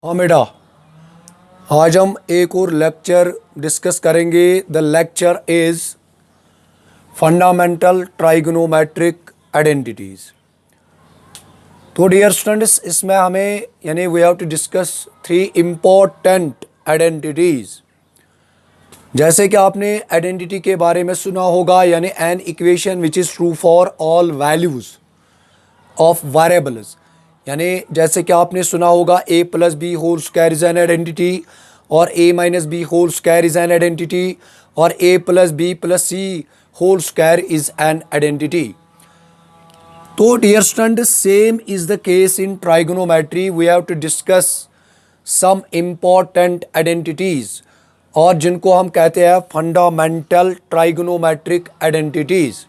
हाँ बेटा, आज हम एक और लेक्चर डिस्कस करेंगे। The lecture is fundamental trigonometric identities. तो डियर स्टूडेंट्स, इसमें हमें यानी we have to discuss 3 important identities. जैसे कि आपने आइडेंटिटी के बारे में सुना होगा, यानी an equation which is true for all values of variables. यानी जैसे कि आपने सुना होगा A plus B whole square is an identity, और A minus B whole square is an identity, और A plus B plus C whole square is an identity. तो dear student, same is the case in trigonometry. We have to discuss some important identities, और जिनको हम कहते हैं fundamental trigonometric identities.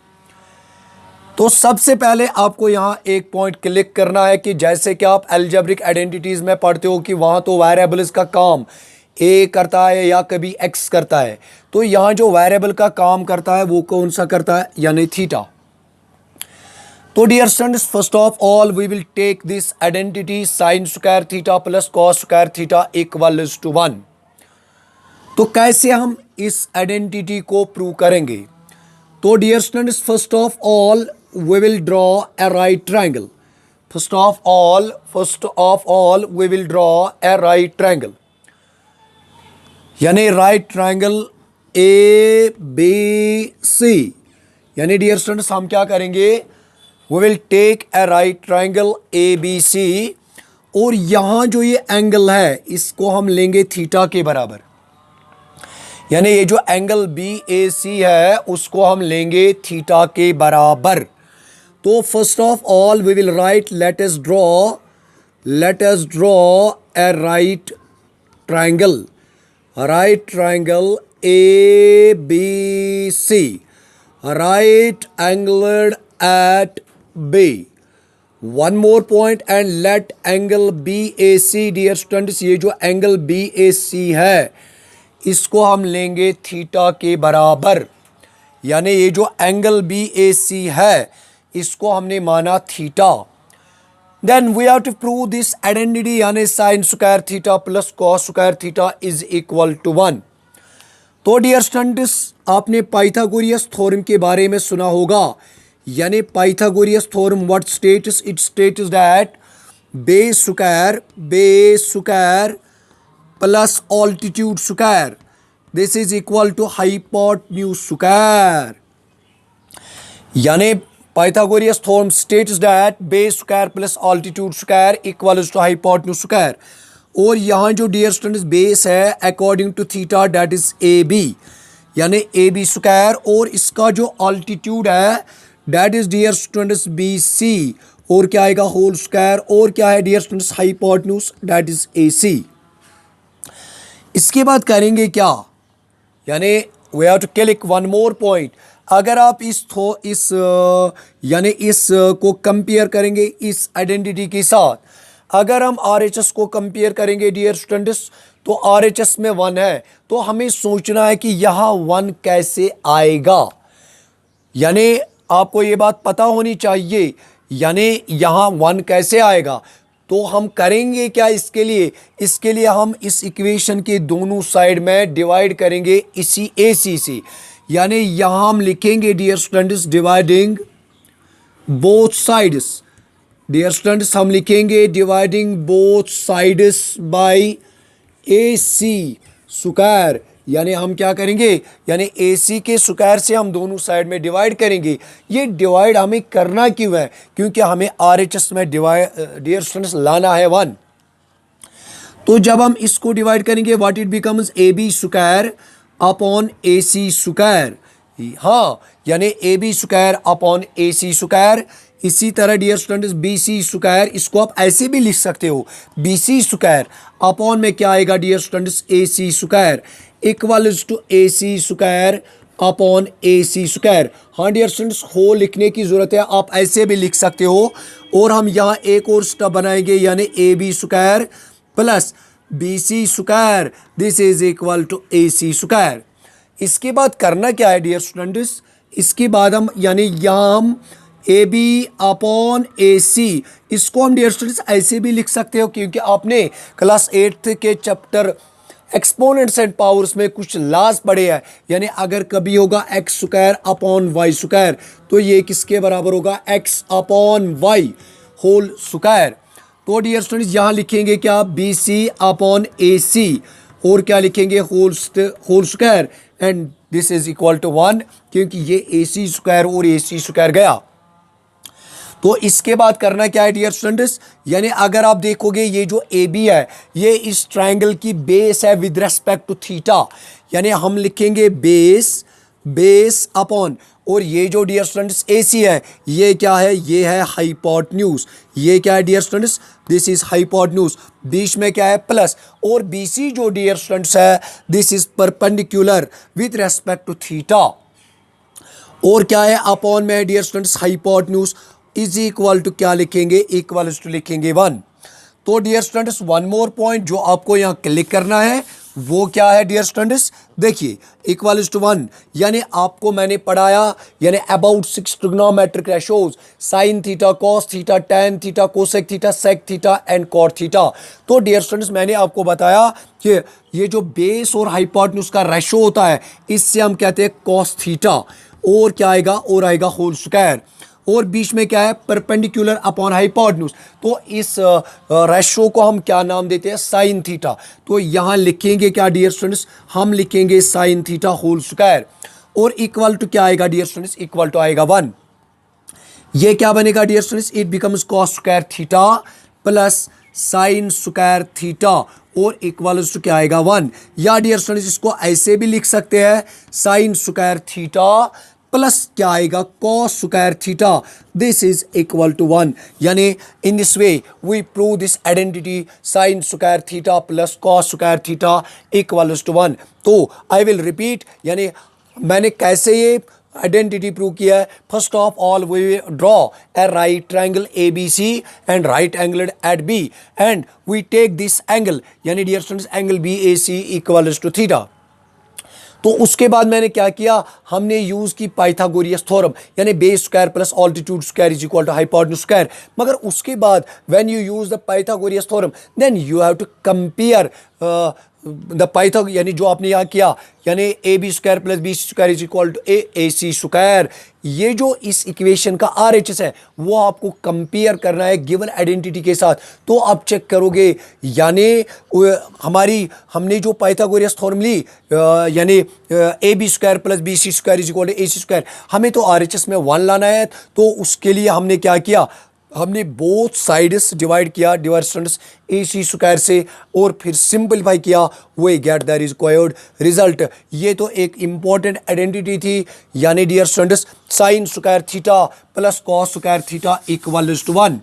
तो सबसे पहले आपको यहाँ एक पॉइंट क्लिक करना है कि जैसे कि आप अलजेब्रिक आइडेंटिटीज़ में पढ़ते हो कि वहाँ तो वेरिएबल्स का काम ए करता है या कभी एक्स करता है, तो यहाँ जो वेरिएबल का काम करता है वो कौन सा करता है, यानी थीटा। तो dear students, first of all we will take this identity sine square theta plus cos square theta equals to 1। तो कैसे हम इस आइडेंटिटी को प्रूव करेंगे? तो dear students, first of all we will draw a right triangle. First of all we will draw a right triangle. यानी right triangle ABC। यानी dear students, हम क्या करेंगे? we will take a right triangle ABC, और यहाँ जो ये angle है इसको हम लेंगे थीटा के बराबर। यानी ये जो एंगल BAC है उसको हम लेंगे थीटा के बराबर। तो first of all we will write, let us draw a right triangle ABC, right angled at B। One more point, and let angle BAC, dear students, ये जो एंगल BAC है इसको हम लेंगे थीटा के बराबर। यानी ये जो एंगल BAC है इसको हमने माना theta. Then we have to prove this identity, यानी sine square theta plus cos square theta is equal to 1। तो डियर स्टूडेंट्स, आपने पाइथागोरियस थ्योरम के बारे में सुना होगा। यानी Pythagoras theorem what states? It states that base square plus altitude square this is equal to hypotenuse square. यानी Pythagorean theorem states that base square plus altitude square equals to hypotenuse square। और यहाँ जो dear students base है according to theta that is AB, यानी AB square, और इसका जो altitude है that is dear students BC, और क्या आएगा होल स्क्वायर, और क्या है dear students hypotenuse that is AC। इसके बाद करेंगे क्या? यानी we have to click one more point. अगर आप इस को कंपेयर करेंगे इस आइडेंटिटी के साथ, अगर हम RHS को कंपेयर करेंगे डियर स्टूडेंट्स, तो RHS में 1 है, तो हमें सोचना है कि यहाँ 1 कैसे आएगा। यानी आपको ये बात पता होनी चाहिए, यानी यहाँ 1 कैसे आएगा। तो हम करेंगे क्या इसके लिए हम इस इक्वेशन के दोनों साइड में डिवाइड करेंगे इसी AC से। यानी यहाँ हम लिखेंगे dear students dividing both sides. Dear students, हम लिखेंगे dividing both sides by AC square. यानी हम क्या करेंगे? यानी AC के स्क्वायर से हम दोनों साइड में डिवाइड करेंगे। ये डिवाइड हमें करना क्यों है? क्योंकि हमें RHS में डिवाइड डियर स्टूडेंट्स लाना है 1। तो जब हम इसको डिवाइड करेंगे what it becomes AB square upon AC square. हाँ, यानी AB square upon AC square. इसी तरह डियर स्टूडेंट्स BC स्क्वायर, इसको आप ऐसे भी लिख सकते हो, BC स्क्वायर अपॉन में क्या आएगा dear students AC square equals to AC square upon AC square. हाँ डियर स्टूडेंट्स, हो लिखने की ज़रूरत है, आप ऐसे भी लिख सकते हो। और हम यहाँ एक और स्टेप बनाएंगे, यानी AB square plus BC square this is equal to AC square. इसके बाद करना क्या है डियर स्टूडेंट्स? इसके बाद हम यानी यहाँ हम ए बी अपॉन ए सी। इसको हम डियर स्टूडेंट्स ऐसे भी लिख सकते हो, क्योंकि आपने क्लास 8th के चैप्टर एक्सपोनेंट्स एंड पावर्स में कुछ लाज पड़े हैं। यानी अगर कभी होगा X square upon Y square, तो ये किसके बराबर होगा, X upon Y whole square. तो डियर स्टूडेंट्स यहाँ लिखेंगे क्या, बी सी अपॉन ए सी, और क्या लिखेंगे, whole square, and this is equal to 1, क्योंकि ये ए सी स्क्वायर और ए सी स्क्वायर गया। तो इसके बाद करना क्या है डियर स्टूडेंट्स, यानी अगर आप देखोगे ये जो ए बी है, ये इस ट्रायंगल की बेस है विद रेस्पेक्ट टू थीटा। यानी हम लिखेंगे बेस अपॉन, और ये जो डियर स्टूडेंट्स ए सी है, ये क्या है, ये है हाइपोटेन्यूज। ये क्या है dear students, this is hypotenuse. बीच में क्या है, प्लस, और बी सी जो डियर स्टूडेंट्स है, this is perpendicular with respect to theta. और क्या है, अपॉन में dear students hypotenuse is equal to क्या लिखेंगे, इक्वल टू लिखेंगे 1। तो dear students one more point जो आपको यहाँ क्लिक करना है वो क्या है डियर स्टूडेंट्स, देखिए इक्वल टू 1, यानी आपको मैंने पढ़ाया यानी about 6 trigonometric ratios, sine theta, cos theta, tan theta, cosec theta, sec theta and cot theta. तो डियर स्टूडेंट्स मैंने आपको बताया कि ये जो बेस और हाइपोटेन्यूज का रेशो होता है, इससे हम कहते हैं कॉस थीटा, और क्या आएगा, और आएगा होल स्क्वायर, और बीच में क्या है, परपेंडिकुलर अपॉन हाइपोटेन्यूज। तो इस रेशो को हम क्या नाम देते हैं, साइन थीटा। तो यहां लिखेंगे क्या डियर स्टूडेंट्स, हम लिखेंगे साइन थीटा होल स्क्वायर, और इक्वल टू क्या आएगा डियर स्टूडेंट्स, इक्वल टू आएगा 1। ये क्या बनेगा dear students, it becomes cos square theta plus sine square theta, और इक्वल टू क्या आएगा 1। या डियर स्टूडेंट्स इसको ऐसे भी लिख सकते हैं, साइन स्क्वायर थीटा प्लस क्या आएगा, cos square theta, this is equal to 1। यानी in this way we prove this identity, sine square theta plus cos square theta equal to 1। तो आई विल रिपीट, यानी मैंने कैसे ये आइडेंटिटी प्रूव किया है। First of all we draw a right triangle A B C and right angle at B, and we take this angle, यानी dear students angle B A C equal to theta. तो उसके बाद मैंने क्या किया, हमने यूज की Pythagoras theorem, यानी base square plus altitude square is equal to hypotenuse square. मगर उसके बाद when you use the Pythagoras theorem, then you have to compare the पाइथाग, यानी जो आपने यहाँ किया, यानी A B square plus B square is equal to A C square. ये जो इस इक्वेशन का आर एच एस है, वो आपको कंपेयर करना है गिवन आइडेंटिटी के साथ। तो आप चेक करोगे, यानी हमने जो पाइथागोरियस थ्योरम ली, यानी A B square plus B C square is equal to A C square, हमें तो आर एच एस में 1 लाना है। तो उसके लिए हमने क्या किया, हमने बोथ साइड्स डिवाइड किया डिस्टेंस ए सी स्क्वायर से, और फिर सिंपलीफाई किया, we get the required result. ये तो एक इंपॉर्टेंट आइडेंटिटी थी, यानी dear students sine square theta plus cos square theta equal to 1।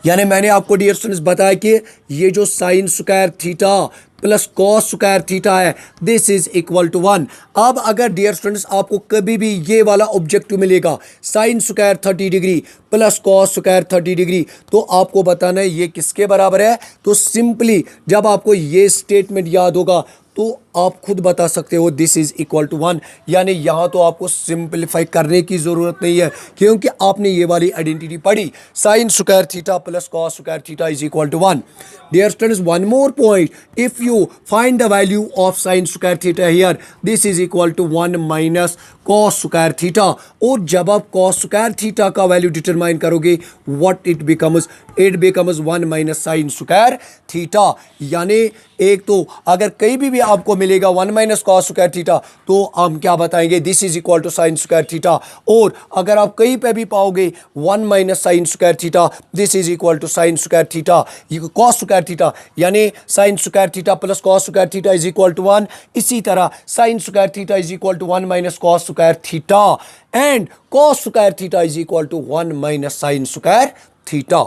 यानी मैंने आपको डियर स्टूडेंट्स बताया कि ये जो sign square theta plus cos square theta है, दिस इज इक्वल टू 1। अब अगर डियर स्टूडेंट्स आपको कभी भी ये वाला ऑब्जेक्टिव मिलेगा, sine square 30 degree plus cos square 30 degree, तो आपको बताना है ये किसके बराबर है। तो सिंपली जब आपको ये स्टेटमेंट याद होगा, तो आप खुद बता सकते हो दिस इज इक्वल टू 1। यानी यहाँ तो आपको सिंपलीफाई करने की ज़रूरत नहीं है, क्योंकि आपने ये वाली आइडेंटिटी पढ़ी, sine square theta plus cos square theta is equal to 1। Dear students one more point, if you find the value of sine square theta here, this is equal to 1 minus cos square theta. और जब आप cos square theta का value determine करोगे, what it becomes 1 minus sine square theta. यानी एक तो अगर कहीं भी आपको मिलेगा 1 माइनस कॉस स्क्वायर थीटा, तो हम क्या बताएंगे, this is equal to sine square theta. और अगर आप कहीं पे भी पाओगे 1 minus sine square theta, this is equal to sine square theta cos square theta, यानी sine square theta plus cos square theta is equal to 1। इसी तरह sine square theta is equal to 1 minus cos square theta, and cos square theta is equal to 1 minus sine square theta.